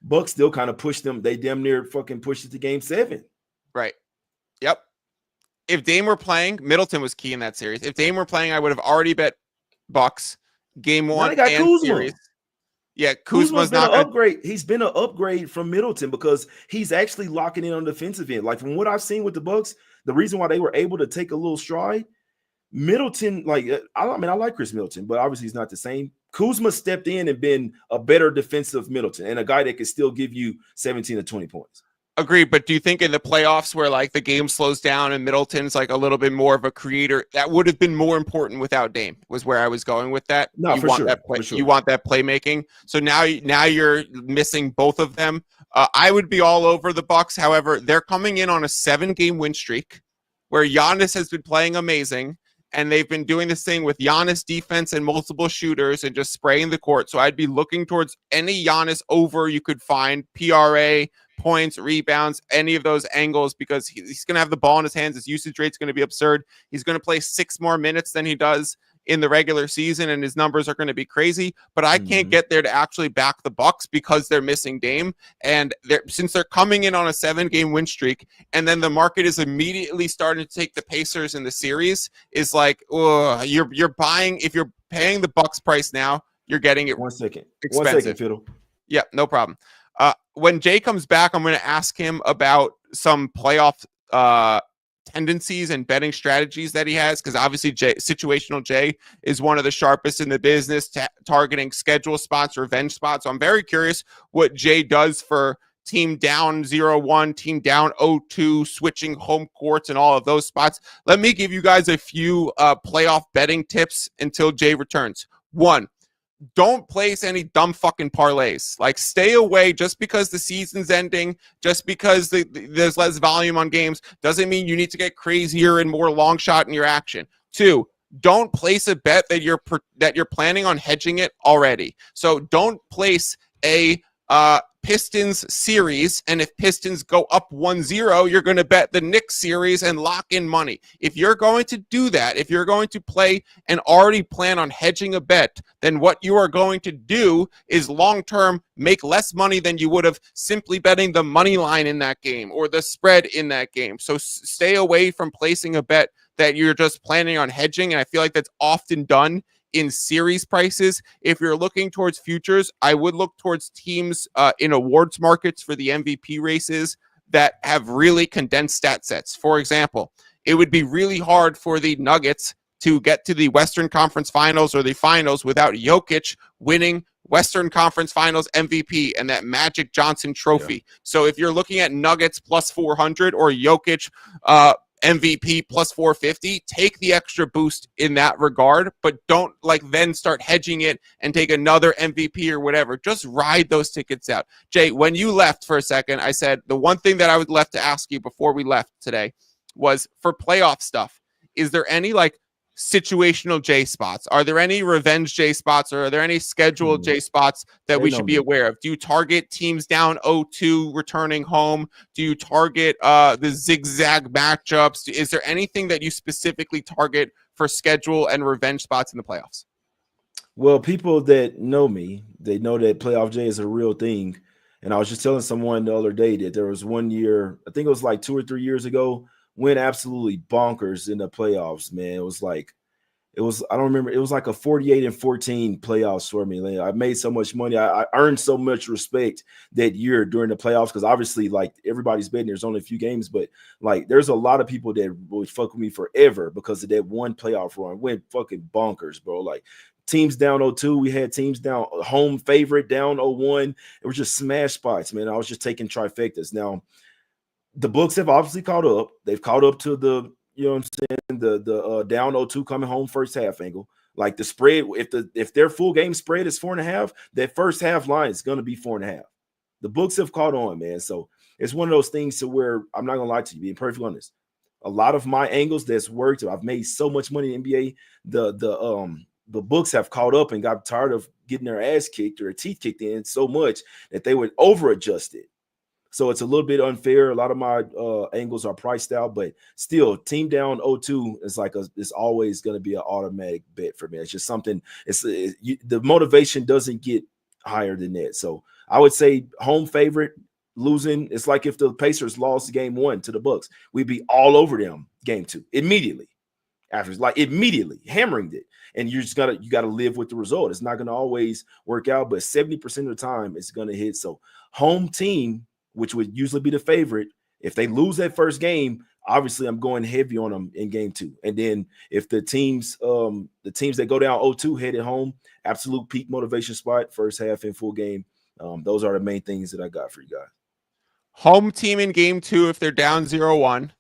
Bucks still kind of pushed them. They damn near fucking pushed it to game 7. Right. Yep. If Dame were playing, Middleton was key in that series. If Dame were playing, I would have already bet Bucks game 1 and Kuzma. Series. Yeah, Kuzma's been an upgrade. He's been an upgrade from Middleton because he's actually locking in on the defensive end. Like from what I've seen with the Bucks, the reason why they were able to take a little stride, Middleton, like I like Chris Middleton, but obviously he's not the same. Kuzma stepped in and been a better defensive Middleton and a guy that can still give you 17 to 20 points. Agreed, but do you think in the playoffs where like the game slows down and Middleton's like a little bit more of a creator, that would have been more important without Dame? Was where I was going with that. No, you want sure, that for sure. You want that playmaking. So now you're missing both of them. I would be all over the Bucks. However, they're coming in on a 7-game win streak where Giannis has been playing amazing. And they've been doing this thing with Giannis defense and multiple shooters and just spraying the court. So I'd be looking towards any Giannis over you could find, PRA, points, rebounds, any of those angles, because he's going to have the ball in his hands. His usage rate's going to be absurd. He's going to play 6 more minutes than he does in the regular season, and his numbers are going to be crazy. But I can't get there to actually back the Bucks because they're missing Dame. And since they're coming in on a 7-game win streak, and then the market is immediately starting to take the Pacers in the series, is like, you're buying. If you're paying the Bucks price now, you're getting it. 1 second. Expensive. 1 second, Fiddle. Yeah, no problem. When Jay comes back, I'm going to ask him about some playoff tendencies and betting strategies that he has, because obviously situational Jay is one of the sharpest in the business, targeting schedule spots, revenge spots. So I'm very curious what Jay does for team down 0-1, team down 0-2, switching home courts and all of those spots. Let me give you guys a few playoff betting tips until Jay returns. One, don't place any dumb fucking parlays. Like, stay away. Just because the season's ending, just because there's less volume on games, doesn't mean you need to get crazier and more long shot in your action. Two, don't place a bet that you're planning on hedging it already. So don't place a Pistons series, and if Pistons go up 1-0, you're going to bet the Knicks series and lock in money. If you're going to do that, if you're going to play and already plan on hedging a bet, then what you are going to do is long-term make less money than you would have simply betting the money line in that game or the spread in that game. So stay away from placing a bet that you're just planning on hedging, and I feel like that's often done in series prices. If you're looking towards futures, I would look towards teams in awards markets for the MVP races that have really condensed stat sets. For example, it would be really hard for the Nuggets to get to the Western Conference Finals or the finals without Jokic winning Western Conference Finals MVP and that Magic Johnson trophy. Yeah. So if you're looking at Nuggets plus 400 or Jokic MVP plus 450, take the extra boost in that regard, but don't then start hedging it and take another MVP or whatever. Just ride those tickets out. Jay, when you left for a second, I said the one thing that I would left to ask you before we left today was for playoff stuff. Is there any situational J spots? Are there any revenge J spots, or are there any scheduled J spots that we should be aware of? Do you target teams down 0-2 returning home? Do you target the zigzag matchups? Is there anything that you specifically target for schedule and revenge spots in the playoffs? Well, people that know me, they know that playoff J is a real thing. And I was just telling someone the other day that there was one year, I think it was 2 or 3 years ago, went absolutely bonkers in the playoffs, man. I don't remember. It was like a 48-14 playoffs for me. I made so much money. I earned so much respect that year during the playoffs because obviously, everybody's betting. There's only a few games, but there's a lot of people that would fuck with me forever because of that one playoff run. Went fucking bonkers, bro. Teams down 0-2. We had teams down home favorite down 0-1. It was just smash spots, man. I was just taking trifectas. Now, the books have obviously caught up. They've caught up to the, you know what I'm saying, the down 0-2 coming home first half angle. The spread, if their full game spread is 4.5, that first half line is going to be 4.5. The books have caught on, man. So it's one of those things to where I'm not going to lie to you, being perfectly honest. A lot of my angles that's worked, I've made so much money in the NBA. The books have caught up and got tired of getting their ass kicked or their teeth kicked in so much that they would over adjust it. So it's a little bit unfair. A lot of my angles are priced out, but still, team down 0-2 is it's always going to be an automatic bet for me. It's just something. The motivation doesn't get higher than that. So I would say home favorite losing. It's like if the Pacers lost game 1 to the Bucks, we'd be all over them game 2 immediately. After immediately hammering it, and you gotta live with the result. It's not going to always work out, but 70% of the time it's going to hit. So home team, which would usually be the favorite, if they lose that first game, obviously I'm going heavy on them in game 2. And then if the teams that go down 0-2 headed home, absolute peak motivation spot, first half and full game. Those are the main things that I got for you guys. Home team in game 2 if they're down 0-1.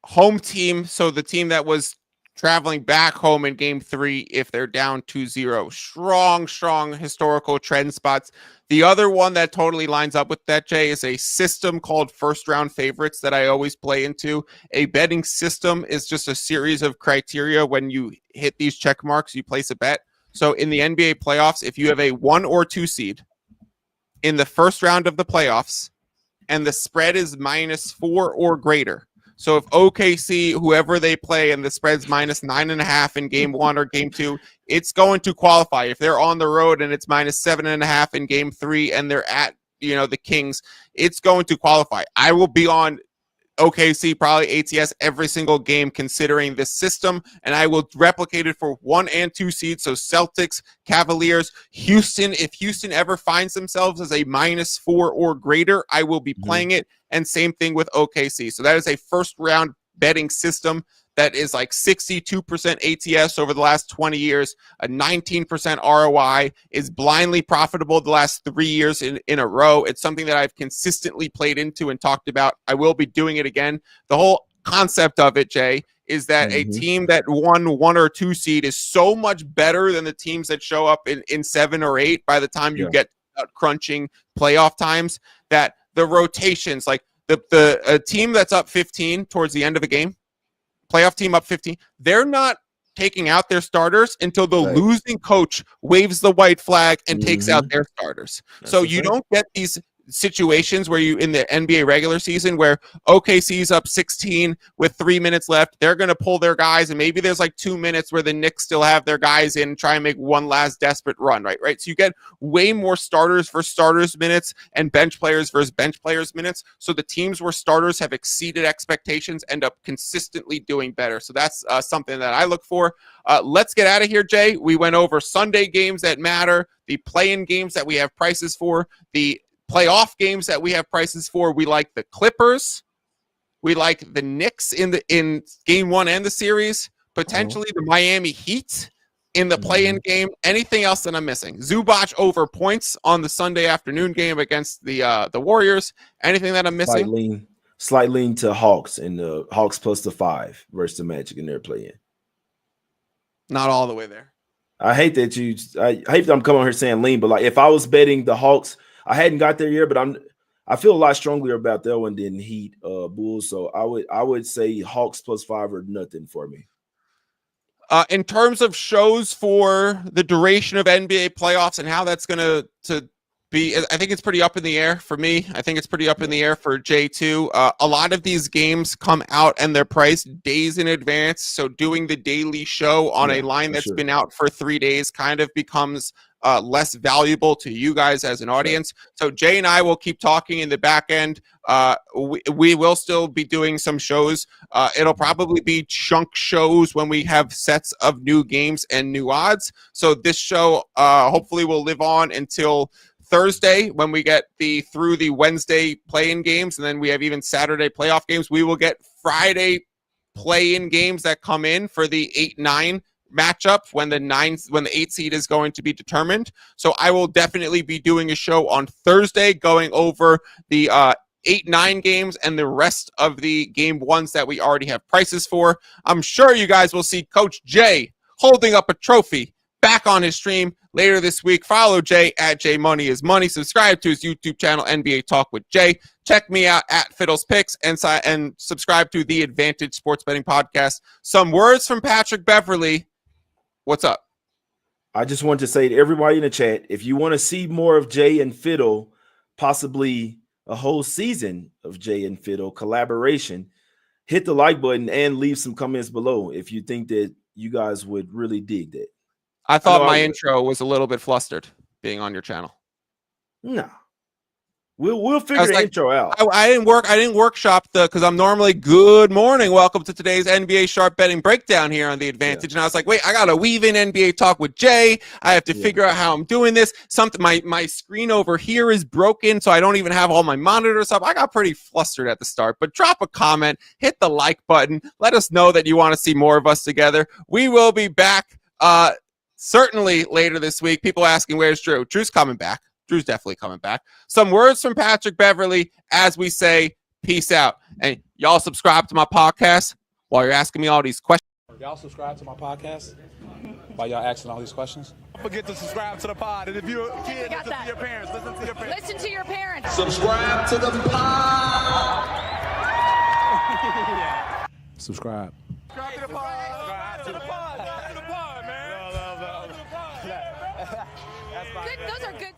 Home team, so the team that was traveling back home in game 3 if they're down 2-0. Strong historical trend spots. The other one that totally lines up with that, Jay, is a system called first round favorites that I always play into. A betting system is just a series of criteria. When you hit these check marks, you place a bet. So in the NBA playoffs, if you have a 1 or 2 seed in the first round of the playoffs and the spread is -4 or greater, so if OKC, whoever they play, and the spread's -9.5 in game 1 or game 2, it's going to qualify. If they're on the road and it's -7.5 in game 3 and they're at, the Kings, it's going to qualify. I will be on OKC, probably ATS, every single game considering this system, and I will replicate it for 1 and 2 seeds. So Celtics, Cavaliers, Houston. If Houston ever finds themselves as a -4 or greater, I will be playing it. And same thing with OKC. So that is a first round betting system that is like 62% ATS over the last 20 years, a 19% ROI, is blindly profitable the last 3 years in a row. It's something that I've consistently played into and talked about. I will be doing it again. The whole concept of it, Jay, is that a team that won 1 or 2 seed is so much better than the teams that show up in 7 or 8 by the time you get crunching playoff times, that the rotations, like a team that's up 15 towards the end of a game, playoff team up 15, they're not taking out their starters until the losing coach waves the white flag and takes out their starters. So you don't get these situations where you in the NBA regular season where OKC's up 16 with 3 minutes left, they're going to pull their guys, and maybe there's like 2 minutes where the Knicks still have their guys in and try and make one last desperate run, right? So you get way more starters versus starters minutes and bench players versus bench players minutes. So the teams where starters have exceeded expectations end up consistently doing better. So that's something that I look for. Let's get out of here, Jay. We went over Sunday games that matter, the play-in games that we have prices for, the playoff games that we have prices for. We like the Clippers. We like the Knicks in game 1 and the series. Potentially the Miami Heat in the play-in game. Anything else that I'm missing? Zubac over points on the Sunday afternoon game against the Warriors. Anything that I'm missing? Slight lean to Hawks, and the Hawks plus the 5 versus the Magic in their play-in. Not all the way there. I hate that I'm coming on here saying lean, but like if I was betting the Hawks, I hadn't got there yet, but I feel a lot stronger about that one than Heat Bulls. So I would say Hawks plus 5 or nothing for me. In terms of shows for the duration of NBA playoffs and how that's going to be, I think it's pretty up in the air for me. I think it's pretty up in the air for Jay too. A lot of these games come out and they're priced days in advance. So doing the daily show on a line that's been out for 3 days kind of becomes less valuable to you guys as an audience. So Jay and I will keep talking in the back end. We will still be doing some shows. It'll probably be chunk shows when we have sets of new games and new odds. So this show hopefully will live on until Thursday when we get through the Wednesday play-in games, and then we have even Saturday playoff games. We will get Friday play-in games that come in for the 8-9 matchup when the 8 seed is going to be determined. So I will definitely be doing a show on Thursday going over the 8-9 games and the rest of the game 1s that we already have prices for. I'm sure you guys will see Coach Jay holding up a trophy back on his stream later this week. Follow Jay at JMoneyIsMoney. Subscribe to his YouTube channel, NBA Talk with Jay. Check me out at Fiddle's Picks and subscribe to the Advantage Sports Betting Podcast. Some words from Patrick Beverley. What's up? I just want to say to everybody in the chat, if you want to see more of Jay and Fiddle, possibly a whole season of Jay and Fiddle collaboration, hit the like button and leave some comments below if you think that you guys would really dig that. I thought my intro was a little bit flustered being on your channel. No. We'll figure the intro out. I didn't workshop because I'm normally good morning. Welcome to today's NBA sharp betting breakdown here on the Advantage. And I was like, wait, I gotta weave in NBA Talk with Jay. I have to figure out how I'm doing this. My screen over here is broken, so I don't even have all my monitors up. I got pretty flustered at the start. But drop a comment, hit the like button, let us know that you want to see more of us together. We will be back certainly later this week. People asking where's Drew? Drew's coming back. Drew's definitely coming back. Some words from Patrick Beverley as we say peace out. And y'all subscribe to my podcast while you're asking me all these questions. Y'all subscribe to my podcast while y'all asking all these questions. Don't forget to subscribe to the pod. And if you're a kid, listen to your parents. Listen to your parents. Listen to your parents. Subscribe to the pod. Subscribe. Subscribe to the pod. Subscribe to the pod. Subscribe to the pod, man. Good, those are good.